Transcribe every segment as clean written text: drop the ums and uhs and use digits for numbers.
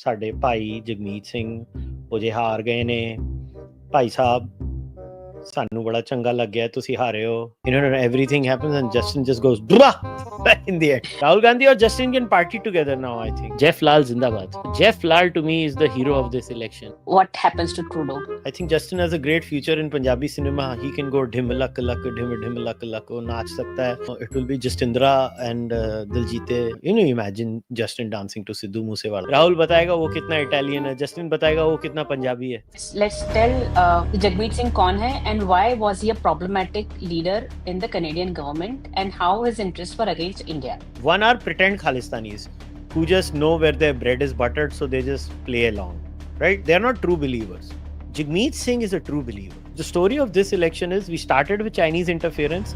ਸਾਡੇ ਭਾਈ ਜਗਮੀਤ ਸਿੰਘ ਉਹ ਜੇ ਹਾਰ ਗਏ ਨੇ ਭਾਈ ਸਾਹਿਬ ਸਾਨੂੰ ਬੜਾ ਚੰਗਾ ਲੱਗਿਆ ਤੁਸੀਂ ਹਾਰੇ ਹੋ everything happens and Justin just goes in the end. Rahul Gandhi or Justin can party together now. I think Jeff Lal Zindabad. Jeff Lal to me is the hero of this election. What happens to Trudeau? I think Justin has a great future in Punjabi cinema. He can go dim lak lak dim dim lak lak wo naach sakta hai. It will be Justindra and Diljite. Imagine Justin dancing to Sidhu Moosewala. Rahul batayega wo kitna Italian hai. Justin batayega wo kitna Punjabi hai. Let's tell Jagmeet Singh kaun hai and why was he a problematic leader in the Canadian government and how his interests were against India. One are pretend Khalistanis who just know where their bread is buttered, so they just play along, right? They are not true believers. Jagmeet Singh is a true believer. The story of this election is we started with Chinese interference,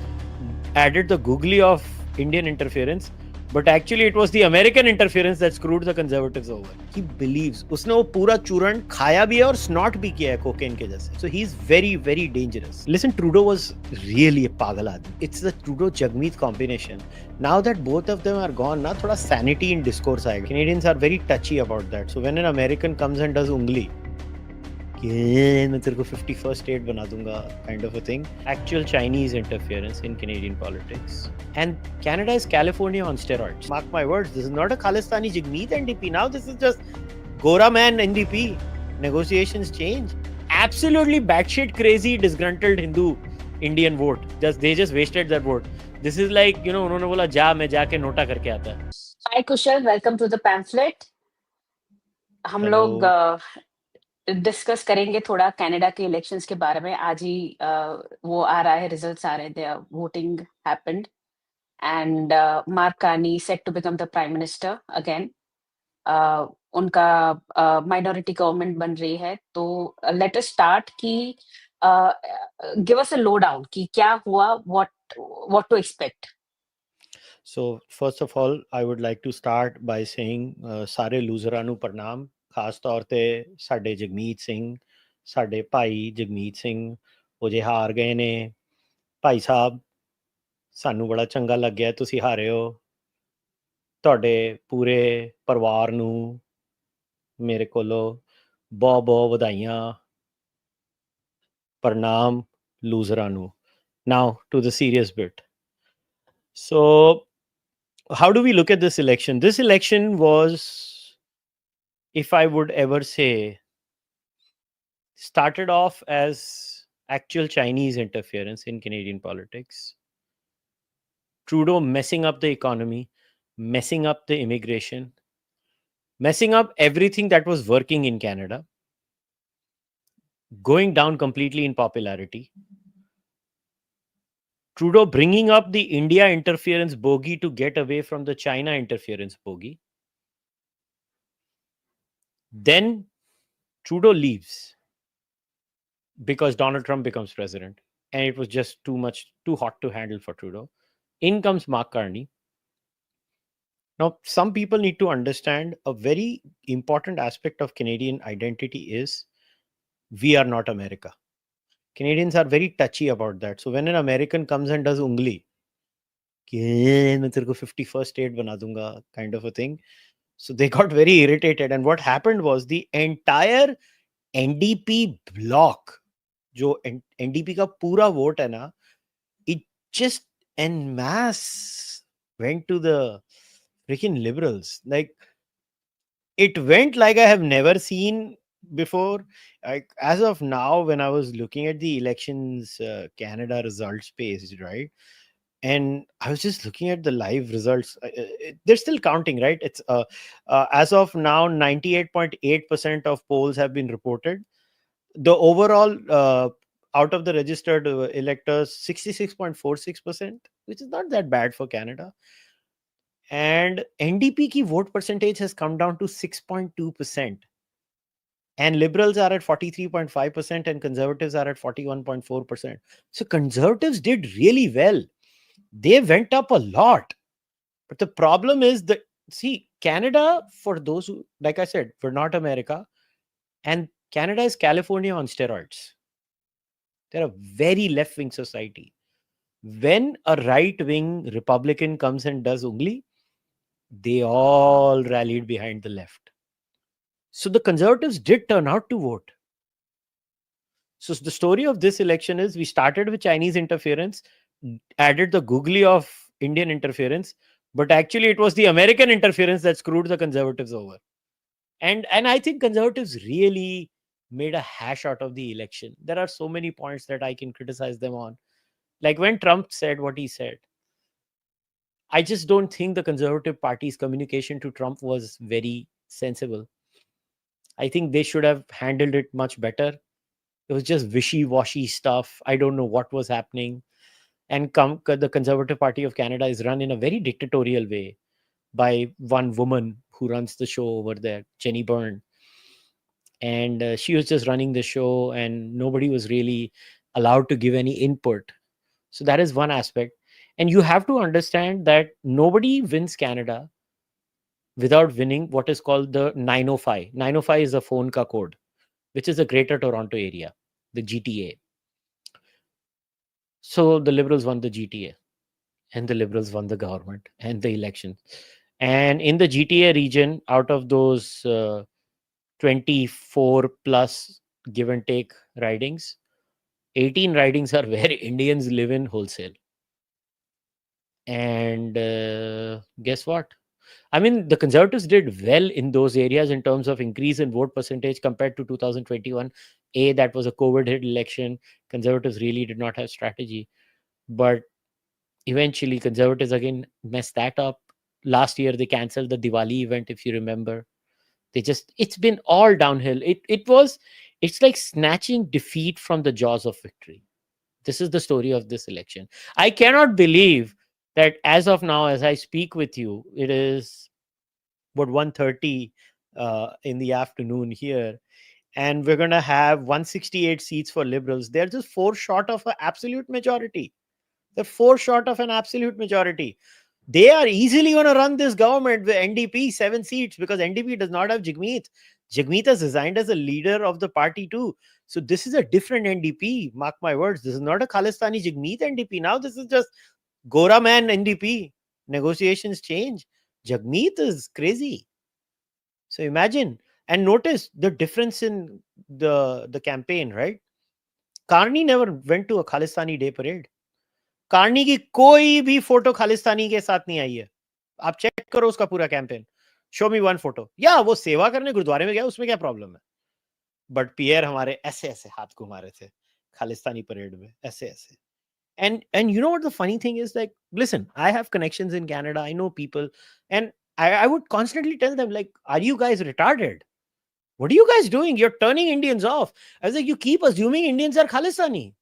added the googly of Indian interference, but actually it was the American interference that screwed the conservatives over. He believes उसने वो पूरा चूरण खाया भी है और snort भी किया है cocaine के जैसे. So he's very very dangerous. Listen, Trudeau was really a पागल आदमी. It's the Trudeau Jagmeet combination. Now that both of them are gone, ना थोड़ा sanity in discourse आएगा. Canadians are very touchy about that. So when an American comes and does ungli, मैं तेरे को 51st state बना दूंगा kind of a thing. Actual Chinese interference in Canadian politics. And Canada is California on steroids. Mark my words, this is not a Khalistani Jagmeet NDP. Now this is just Gora man NDP. Negotiations change. Absolutely batshit crazy disgruntled Hindu Indian vote. They just wasted their vote. This is like, उन्होंने बोला जा मैं जाके NOTA करके आता. Hi Kushal, welcome to the pamphlet. हम लोग discuss करेंगे थोड़ा कनाडा के इलेक्शंस के बारे में. आज ही वो आ रहा है, रिजल्ट्स आ रहे हैं. Voting happened and Mark Carney set to become the prime minister again. उनका माइनॉरिटी गवर्नमेंट बन रही है. तो लेट अस स्टार्ट कि give us a lowdown कि क्या हुआ, what to expect. So first of all, I would like to start by saying ਸਾਰੇ ਲੂਜ਼ਰਾਂ ਨੂੰ ਪ੍ਰਣਾਮ. ਖਾਸ ਤੌਰ ਤੇ ਸਾਡੇ ਜਗਮੀਤ ਸਿੰਘ, ਸਾਡੇ ਭਾਈ ਜਗਮੀਤ ਸਿੰਘ ਉਹ ਜੇ ਹਾਰ ਗਏ ਨੇ ਭਾਈ ਸਾਹਿਬ ਸਾਨੂੰ ਬੜਾ ਚੰਗਾ ਲੱਗਿਆ ਤੁਸੀਂ ਹਾਰੇ ਹੋ. ਤੁਹਾਡੇ ਪੂਰੇ ਪਰਿਵਾਰ ਨੂੰ ਮੇਰੇ ਕੋਲੋਂ ਬਹੁਤ ਬਹੁਤ ਵਧਾਈਆਂ. ਪ੍ਰਣਾਮ ਲੂਜ਼ਰਾਂ ਨੂੰ. Now to the serious bit. So how do we look at this election? This election was, if I would ever say, started off as actual Chinese interference in Canadian politics. Trudeau messing up the economy, messing up the immigration, messing up everything that was working in Canada, going down completely in popularity. Trudeau bringing up the India interference bogey to get away from the China interference bogey. Then Trudeau leaves because Donald Trump becomes president. And it was just too hot to handle for Trudeau. In comes Mark Carney. Now, some people need to understand a very important aspect of Canadian identity is we are not America. Canadians are very touchy about that. So when an American comes and does ungli, मैं तेरे को 51st state बना दूंगा kind of a thing. So they got very irritated. And what happened was the entire NDP block, जो NDP का पूरा vote है ना, it just en masse went to the freaking liberals. Like it went like I have never seen before. As of now, when I was looking at the elections Canada results page, right, and I was just looking at the live results, they're still counting, right? It's as of now 98.8% of polls have been reported. The overall out of the registered electors 66.46%, which is not that bad for Canada. And NDP ki vote percentage has come down to 6.2%. And liberals are at 43.5% and conservatives are at 41.4%. So conservatives did really well. They went up a lot. But the problem is that, see, Canada, for those who, like I said, we're not America. And Canada is California on steroids. They're a very left-wing society. When a right-wing Republican comes and does ungli, they all rallied behind the left. So the Conservatives did turn out to vote. So the story of this election is we started with Chinese interference, added the googly of Indian interference, but actually it was the American interference that screwed the Conservatives over. And I think Conservatives really made a hash out of the election. There are so many points that I can criticize them on. Like when Trump said what he said, I just don't think the Conservative Party's communication to Trump was very sensible. I think they should have handled it much better. It was just wishy-washy stuff. I don't know what was happening. And the Conservative Party of Canada is run in a very dictatorial way by one woman who runs the show over there, Jenny Byrne. And she was just running the show, and nobody was really allowed to give any input. So that is one aspect. And you have to understand that nobody wins Canada without winning what is called the 905. 905 is a phone ka code, which is the Greater Toronto Area, the GTA. So the Liberals won the GTA, and the Liberals won the government and the election. And in the GTA region, out of those 24 plus give and take ridings, 18 ridings are where Indians live in wholesale. And guess what? I mean, the Conservatives did well in those areas in terms of increase in vote percentage compared to 2021. That was a COVID hit election. Conservatives really did not have strategy. But eventually, Conservatives again messed that up. Last year, they cancelled the Diwali event, if you remember. It's been all downhill. It's like snatching defeat from the jaws of victory. This is the story of this election. I cannot believe that as of now, as I speak with you, it is about 1:30 in the afternoon here, and we're going to have 168 seats for Liberals. They're just four short of an absolute majority. They're four short of an absolute majority. They are easily going to run this government with NDP 7 seats, because NDP does not have Jagmeet. Jagmeet has resigned as a leader of the party too. So this is a different NDP. Mark my words. This is not a Khalistani Jagmeet NDP. Now this is just Gora man NDP. Negotiations change. Jagmeet is crazy. So imagine and notice the difference in the campaign, right? Carney never went to a Khalistani day parade. Carney की कोई भी photo Khalistani के साथ नहीं आई है. आप check करो उसका पूरा कैंपेन. शो मी वन फोटो. या वो सेवा करने गुरुद्वारे में गया, उसमें क्या प्रॉब्लम है? बट पियर हमारे ऐसे ऐसे हाथ घुमा रहे थे खालिस्तानी परेड में, ऐसे ऐसे. And you know what the funny thing is? Like, listen, I have connections in Canada. I know people, and I would constantly tell them, like, are you guys retarded? What are you guys doing? You're turning Indians off. I was like, you keep assuming Indians are Khalistani.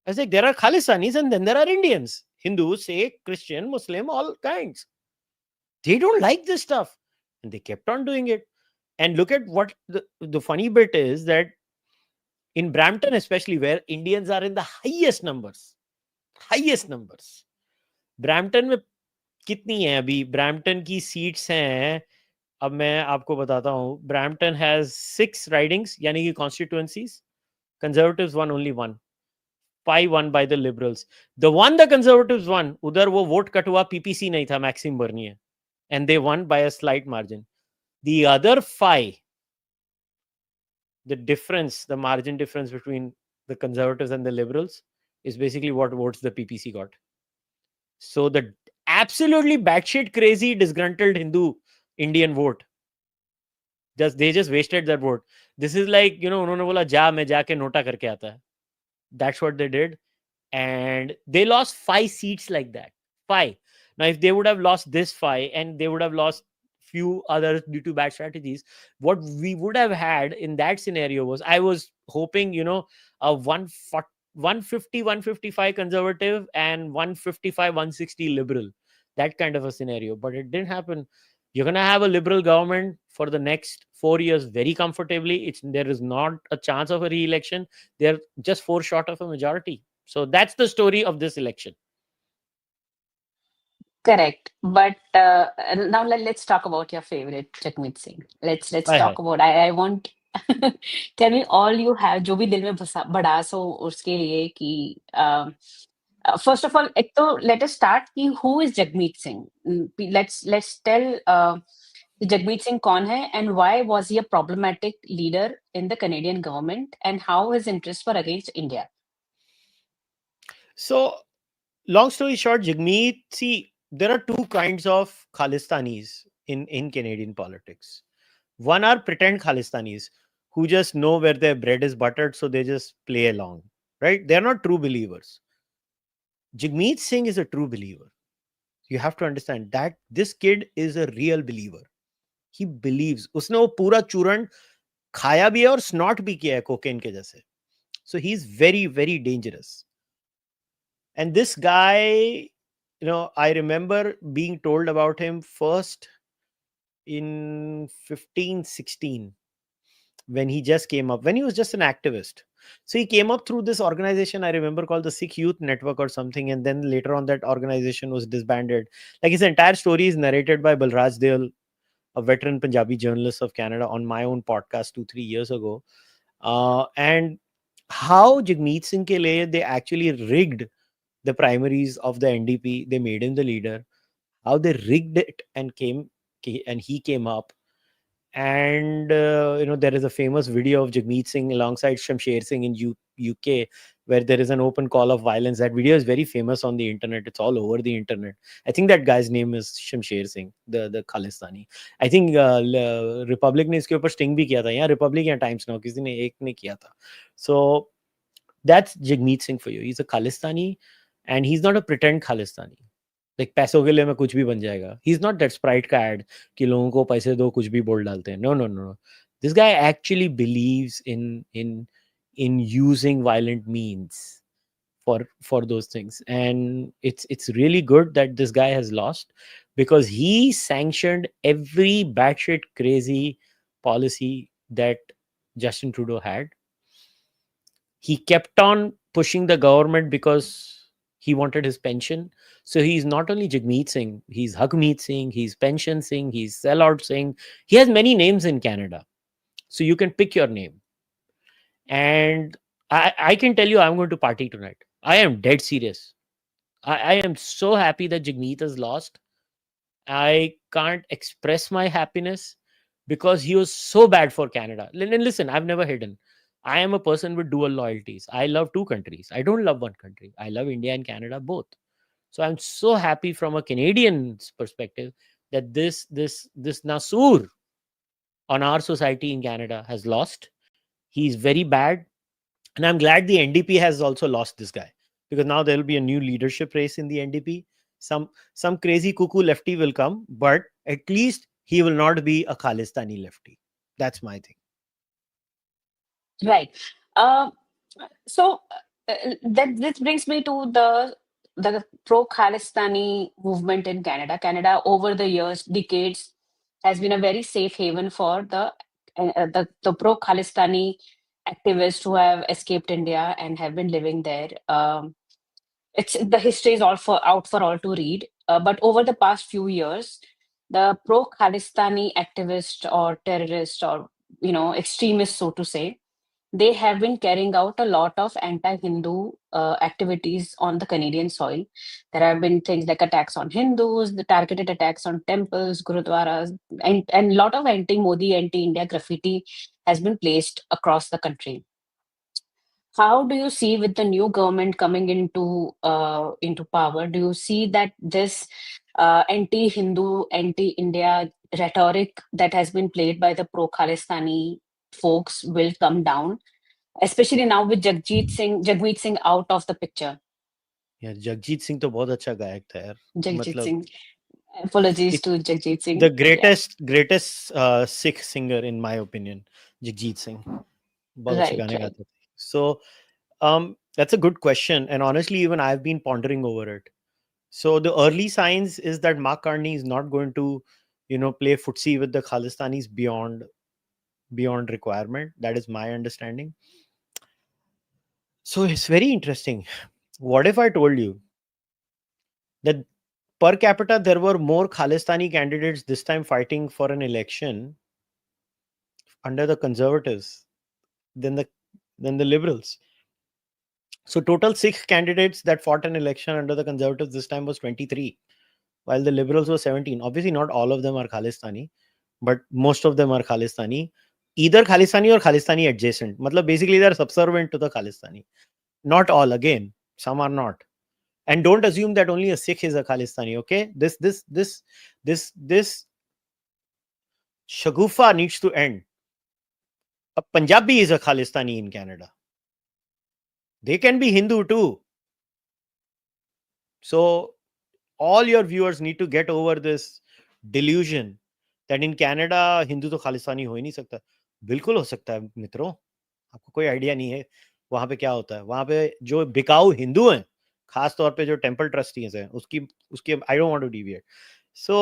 I was like, there are Khalistanis and then there are Indians. Hindu, Sikh, Christian, Muslim, all kinds. They don't like this stuff. And they kept on doing it. And look at what the funny bit is, that in Brampton, especially, where Indians are in the highest numbers, Brampton में कितनी है अभी? Brampton की seats हैं, अब मैं आपको बताता हूँ. Brampton has 6 ridings, यानी कि constituencies. Conservatives won only 1. 5 won by the Liberals. The one the Conservatives won, उधर वो वोट कट हुआ, PPC नहीं था, Maxim Bernier, and they won by a slight margin. The other 5, the difference, the margin difference between the Conservatives and the Liberals is basically what votes the PPC got. So the absolutely batshit crazy disgruntled Hindu Indian vote, they just wasted their vote. This is like, उन्होंने बोला जा मैं जाके NOTA करके आता है. That's what they did. And they lost 5 seats like that. 5. Now, if they would have lost this 5 and they would have lost few others due to bad strategies, what we would have had in that scenario was, I was hoping, a 150, 155 conservative and 155, 160 liberal. That kind of a scenario. But it didn't happen. You're going to have a liberal government for the next 4 years very comfortably. There is not a chance of a re-election. They're just 4 short of a majority. So that's the story of this election. Correct. But now let's talk about your favorite, Jagmeet Singh. Let's talk about. I want. Tell me all you have, जो भी दिल में भड़ास हो उसके लिए कि first of all, let us start. Who is Jagmeet Singh? Let's tell Jagmeet Singh kaun hai, and why was he a problematic leader in the Canadian government, and how his interests were against India? So, long story short, Jagmeet, see, there are two kinds of Khalistanis in Canadian politics. One are pretend Khalistanis who just know where their bread is buttered, so they just play along, right? They're not true believers. Jagmeet Singh is a true believer. You have to understand that this kid is a real believer. He believes. उसने वो पूरा चूरण खाया भी है और snort भी किया है cocaine के जैसे. So he's very, very dangerous. And this guy, I remember being told about him first in 15, 16, when he just came up, when he was just an activist. So he came up through this organization, I remember, called the Sikh Youth Network or something. And then later on, that organization was disbanded. Like, his entire story is narrated by Balraj Deol, a veteran Punjabi journalist of Canada, on my own podcast 2-3 years ago. And how Jagmeet Singh ke liye, they actually rigged the primaries of the NDP. They made him the leader. How they rigged it and he came up. And there is a famous video of Jagmeet Singh alongside Shamsher Singh in UK, where there is an open call of violence. That video is very famous on the internet. It's all over the internet. I think that guy's name is Shamsher Singh, the Khalistani. I think Republic ने इसके ऊपर sting भी किया था, या Republic या Times Now, किसी ने एक ने किया था. So that's Jagmeet Singh for you. He's a Khalistani, and he's not a pretend Khalistani. Like, पैसों के लिए मैं कुछ भी बन जाएगा. He's not that Sprite का ad कि लोगों को पैसे दो, कुछ भी बोल डालते हैं. No. This guy actually believes in using violent means for those things. And it's really good that this guy has lost, because he sanctioned every batshit crazy policy that Justin Trudeau had. He kept on pushing the government because he wanted his pension. So he's not only Jagmeet Singh, he's Hugmeet Singh, he's Pension Singh, he's Sellout Singh. He has many names in Canada. So you can pick your name. And I can tell you, I'm going to party tonight. I am dead serious. I am so happy that Jagmeet has lost. I can't express my happiness, because he was so bad for Canada. And listen, I've never hidden. I am a person with dual loyalties. I love two countries. I don't love one country. I love India and Canada both. So I'm so happy from a Canadian's perspective that this Nasur on our society in Canada has lost. He's very bad. And I'm glad the NDP has also lost this guy, because now there will be a new leadership race in the NDP. Some crazy cuckoo lefty will come, but at least he will not be a Khalistani lefty. That's my thing. Right. Uh, so that this brings me to the pro-Khalistani movement in Canada. Canada, over the years, decades, has been a very safe haven for the pro-Khalistani activists who have escaped India and have been living there. It's the history is all for out for all to read. But over the past few years, the pro-Khalistani activist or terrorist or extremists, so to say, they have been carrying out a lot of anti-Hindu activities on the Canadian soil. There have been things like attacks on Hindus, the targeted attacks on temples, gurudwaras, and a lot of anti-Modi, anti-India graffiti has been placed across the country. How do you see, with the new government coming into power, do you see that this anti-Hindu, anti-India rhetoric that has been played by the pro-Khalistani folks will come down, especially now with Jagmeet Singh out of the picture? यार, जगजीत सिंह तो बहुत अच्छा गायक था यार. Jagmeet मतलब, Singh. Apologies it's to Jagmeet the Singh. Yeah, greatest Sikh singer in my opinion, Jagjit Singh. बहुत अच्छे right, गाने right. गाते थे. So that's a good question, and honestly, even I've been pondering over it. So the early signs is that Mark Carney is not going to, play footsie with the Khalistanis beyond requirement. That is my understanding. So it's very interesting. What if I told you that per capita there were more Khalistani candidates this time fighting for an election under the conservatives than the liberals? So total Sikh candidates that fought an election under the conservatives this time was 23, while the liberals were 17. Obviously, not all of them are Khalistani, but most of them are Khalistani, either Khalistani or Khalistani adjacent. Matlab basically they're subservient to the Khalistani. Not all, again, some are not. And don't assume that only a Sikh is a Khalistani. Okay, this shagufa needs to end. A Punjabi is a Khalistani in Canada. They can be Hindu too. So all your viewers need to get over this delusion that in Canada Hindu तो खालिस्तानी हो ही नहीं सकता. बिल्कुल हो सकता है मित्रों, आपको कोई आइडिया नहीं है वहां पे क्या होता है. वहां पे जो बिकाऊ हिंदू हैं, खास तौर पे जो टेंपल ट्रस्टीज हैं, उसकी उसकी I don't want to deviate. So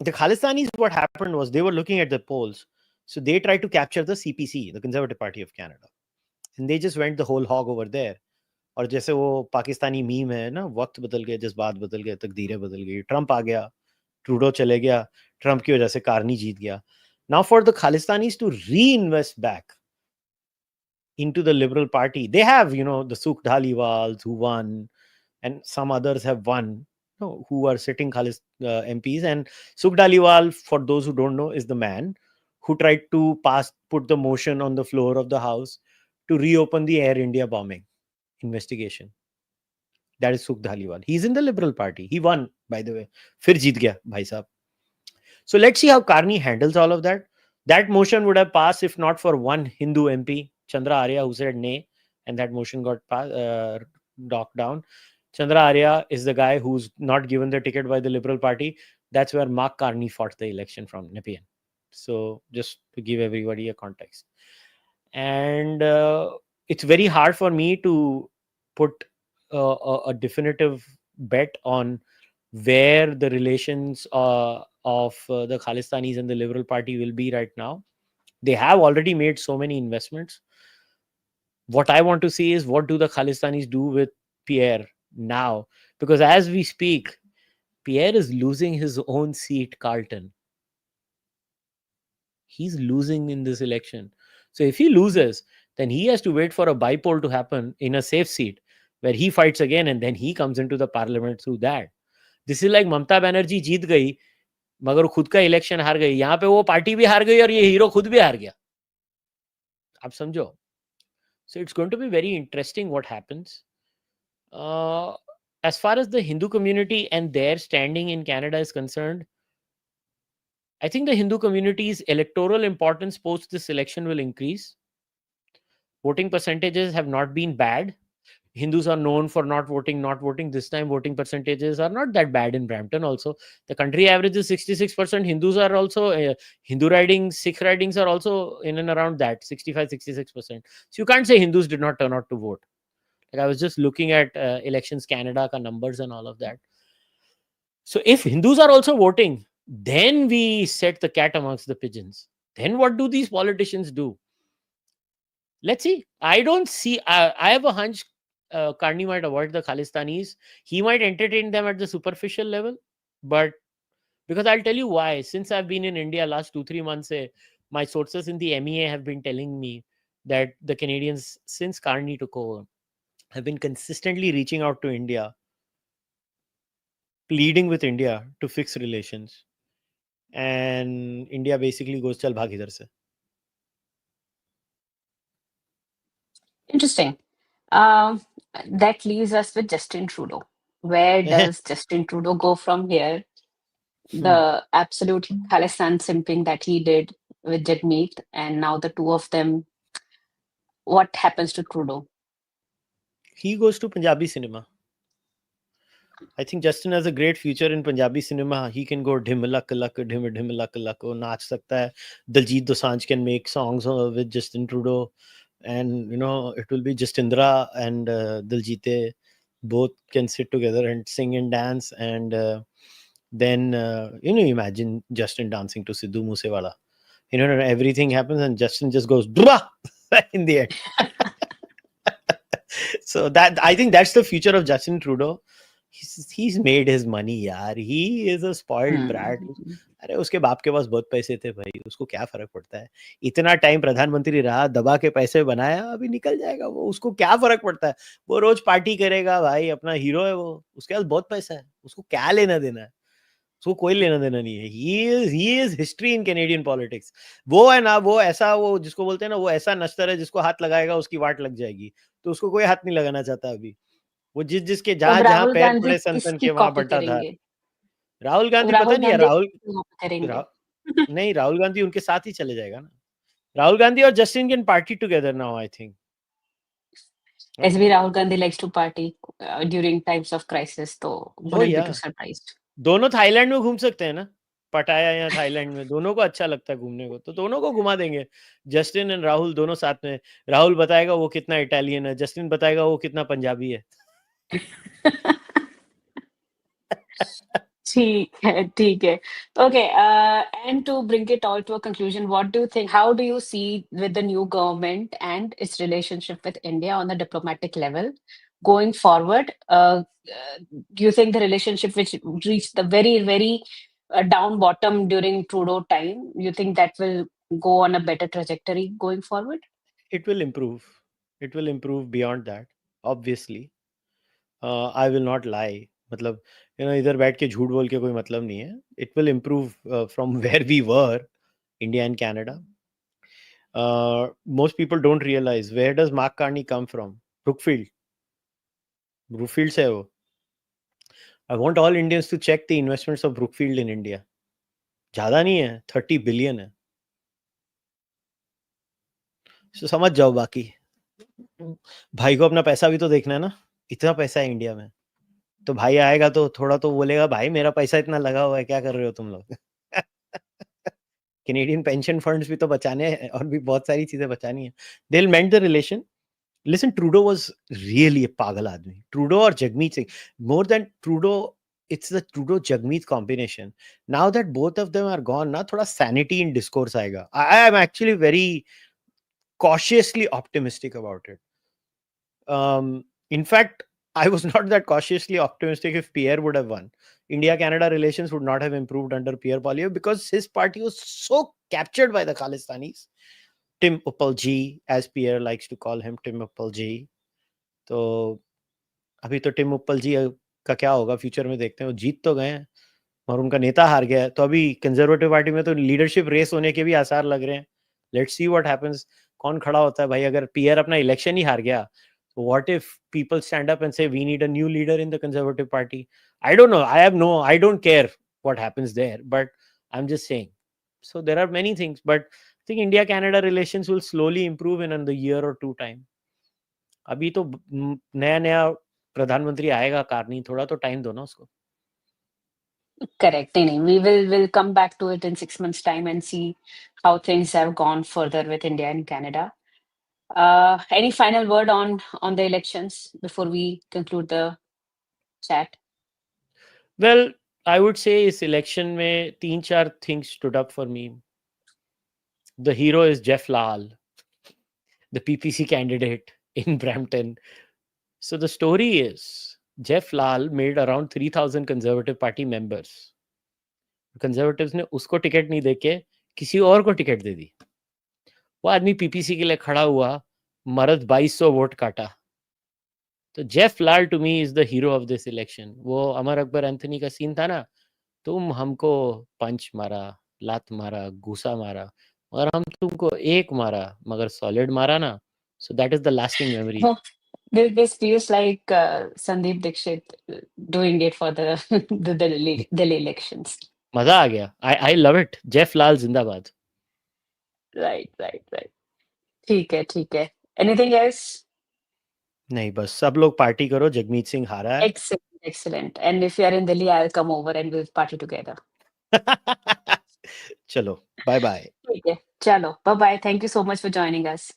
the Khalistanis, what happened was they were looking at the polls, so they tried to capture the CPC, the Conservative Party of Canada, and they just went the whole hog over there. और जैसे वो Pakistani meme है ना, वक्त बदल गया, जज्बात बदल गए, तकदीरें बदल गई, ट्रंप आ गया, ट्रूडो चले गया, ट्रंप की वजह से कार्नी जीत गया. Now for the Khalistanis to reinvest back into the Liberal Party, they have, you know, the Sukh Dhaliwals who won, and some others have won, you know, who are sitting MPs. And Sukh Dhaliwal, for those who don't know, is the man who tried to put the motion on the floor of the House to reopen the Air India bombing investigation. That is Sukh Dhaliwal. He's in the Liberal Party. He won, by the way. Fir jeet gaya, bhai sahab. So let's see how Carney handles all of that. That motion would have passed if not for one Hindu MP, Chandra Arya, who said nay, and that motion got knocked down. Chandra Arya is the guy who's not given the ticket by the Liberal Party. That's where Mark Carney fought the election from, Nepean. So just to give everybody a context. And it's very hard for me to put a definitive bet on where the relations of the Khalistanis and the Liberal Party will be right now. They have already made so many investments. What I want to see is what do the Khalistanis do with Pierre now? Because as we speak, Pierre is losing his own seat, Carlton. He's losing in this election. So if he loses, then he has to wait for a bypoll to happen in a safe seat where he fights again and then he comes into the parliament through that. This is like Mamta Banerjee जीत गई मगर खुद का election हार गई. यहाँ पे वो party भी हार गई और ये हीरो खुद भी हार गया. आप समझो. So it's going to be very interesting what happens. As far as the Hindu community and their standing in Canada is concerned, I think the Hindu community's electoral importance post this election will increase. Voting percentages have not been bad. Hindus are known for not voting. This time voting percentages are not that bad in Brampton also. The country average is 66%. Hindus are also, Hindu ridings, Sikh ridings are also in and around that, 65, 66%. So you can't say Hindus did not turn out to vote. Like I was just looking at Elections Canada ka numbers and all of that. So if Hindus are also voting, then we set the cat amongst the pigeons. Then what do these politicians do? Let's see. I don't see, I have a hunch Carney might avoid the Khalistanis. He might entertain them at the superficial level, but because I'll tell you why. Since I've been in India last 2-3 months, my sources in the MEA have been telling me that the Canadians, since Carney took over, have been consistently reaching out to India, pleading with India to fix relations. And India basically goes, chal bhag idhar se. Interesting. That leaves us with Justin Trudeau. Where does Justin Trudeau go from here? The absolute Khalistan simping that he did with Jagmeet, and now the two of them. What happens to Trudeau? He goes to Punjabi cinema. I think Justin has a great future in Punjabi cinema. He can go dhimlak lak, dhimlak lak, naach sakta hai. Daljit Dosanjh can make songs with Justin Trudeau, and you know it will be Justindra and Daljite both can sit together and sing and dance, and then you know, imagine Justin dancing to Sidhu Moosewala. You know, everything happens and Justin just goes Dwa! In the end. So that, I think that's the future of Justin Trudeau. He's made his money, yaar. He is a spoiled brat. अरे उसके बाप के पास बहुत पैसे थे भाई, उसको क्या फर्क पड़ता है. इतना टाइम प्रधानमंत्री रहा, दबा के पैसे बनाया, अभी निकल जाएगा वो, उसको क्या फर्क पड़ता है. वो रोज पार्टी करेगा भाई, अपना हीरो है वो, उसके पास बहुत पैसा है, उसको क्या लेना देना है. उसको कोई लेना देना नहीं है. He is history in Canadian politics. वो है ना, वो ऐसा, वो जिसको बोलते हैं ना, वो ऐसा नश्तर है जिसको हाथ लगाएगा उसकी वाट लग जाएगी. तो उसको कोई हाथ नहीं लगाना चाहता अभी. वो जिसके तो अब जहां जहां राहुल पैर गांधी पड़े सन किसकी के वहां कॉपी बंटा था. करेंगे? राहुल अब गांधी पता राहुल नहीं है. गांधी कॉपी करेंगे? नहीं, राहुल गांधी उनके साथ ही चले जाएगा ना. राहुल गांधी और Justin can party together now, I think. As we Rahul Gandhi likes to party during times of crisis, so oh wouldn't be yeah, too surprised. दोनों थाईलैंड में घूम सकते हैं ना. पटाया या थाईलैंड में, दोनों को अच्छा लगता है घूमने को, तो दोनों को घुमा देंगे. जस्टिन एंड राहुल दोनों साथ में. राहुल बताएगा वो कितना इटालियन है, जस्टिन बताएगा वो कितना पंजाबी है. ठीक है. Okay, and to bring it all to a conclusion, what do you think? How do you see with the new government and its relationship with India on the diplomatic level going forward? Do you think the relationship which reached the very down bottom during Trudeau time, you think that will go on a better trajectory going forward? It will improve. It will improve beyond that, obviously. I will not lie. मतलब इधर बैठ के झूठ बोल के कोई मतलब नहीं है. It will improve from where we were, India and Canada. Most people don't realize, where does Mark Carney come from? Brookfield. Brookfield से है वो. I want all Indians to check the investments of Brookfield in India. ज़्यादा नहीं है, 30 billion है. So समझ जाओ बाकी. भाई को अपना पैसा भी तो देखना है ना. इतना पैसा है इंडिया में, तो भाई आएगा तो थोड़ा तो बोलेगा, भाई मेरा पैसा इतना लगा हुआ है, क्या कर रहे हो तुम लोग. कैनेडियन पेंशन फंड्स भी तो बचाने हैं, और भी बहुत सारी चीजें बचानी है. They will mend the relation. Listen, Trudeau was really a pagal aadmi. Trudeau or Jagmeet Singh. More than Trudeau, it's the Trudeau-Jagmeet combination. Now that both of them are gone, na thoda sanity in discourse aayega. I am actually very cautiously optimistic about it. In fact, I was not that cautiously optimistic if Pierre would have won. India-Canada relations would not have improved under Pierre Poilievre because his party was so captured by the Khalistanis. Tim Uppalji, as Pierre likes to call him, Tim Uppalji. तो अभी तो Tim उप्पल जी का क्या होगा future में देखते हैं. वो जीत तो गए हैं और उनका नेता हार गया है, तो अभी कंजर्वेटिव पार्टी में तो लीडरशिप रेस होने के भी आसार लग रहे हैं. Let's see what happens. कौन खड़ा होता है भाई. अगर पीयर अपना इलेक्शन ही हार गया, तो what if people stand up and say we need a new leader in the conservative party. I don't know. I don't care what happens there, but I am just saying. So there are many things, but I think India Canada relations will slowly improve in the year or 2 time. अभी तो नया नया प्रधानमंत्री आएगा Carney, थोड़ा तो time दो ना उसको. Correct. No, we'll come back to it in 6 months' time and see how things have gone further with India and Canada. Any final word on the elections before we conclude the chat? Well, I would say इस election में 3-4 things stood up for me. The hero is Jeff Lal, the PPC candidate in Brampton. So the story is, Jeff Lal made around 3,000 Conservative Party members. Conservatives ने उसको ticket नहीं देके किसी और को ticket दे दी. वो आदमी पीपीसी के लिए खड़ा हुआ, मर्द 2200 वोट काटा. तो Jeff Lal to me is the hero of this election. वो अमर अकबर एंथनी का सीन था ना, तुम हमको पंच मारा, लात मारा, घूसा मारा, मगर हम तुमको एक मारा, मगर सॉलिड मारा ना. So that is the lasting memory. This feels like Sandeep Dixit doing it for the the Delhi elections. मजा आ गया. I love it. जेफ लाल जिंदाबाद. Right. ठीक है. Anything else? नहीं, बस सब लोग पार्टी करो, जगमीत सिंह हारा है. Excellent. And if you are in Delhi, I'll come over and we'll party together. चलो, बाय बाय. ठीक है. Chalo. Bye-bye. Thank you so much for joining us.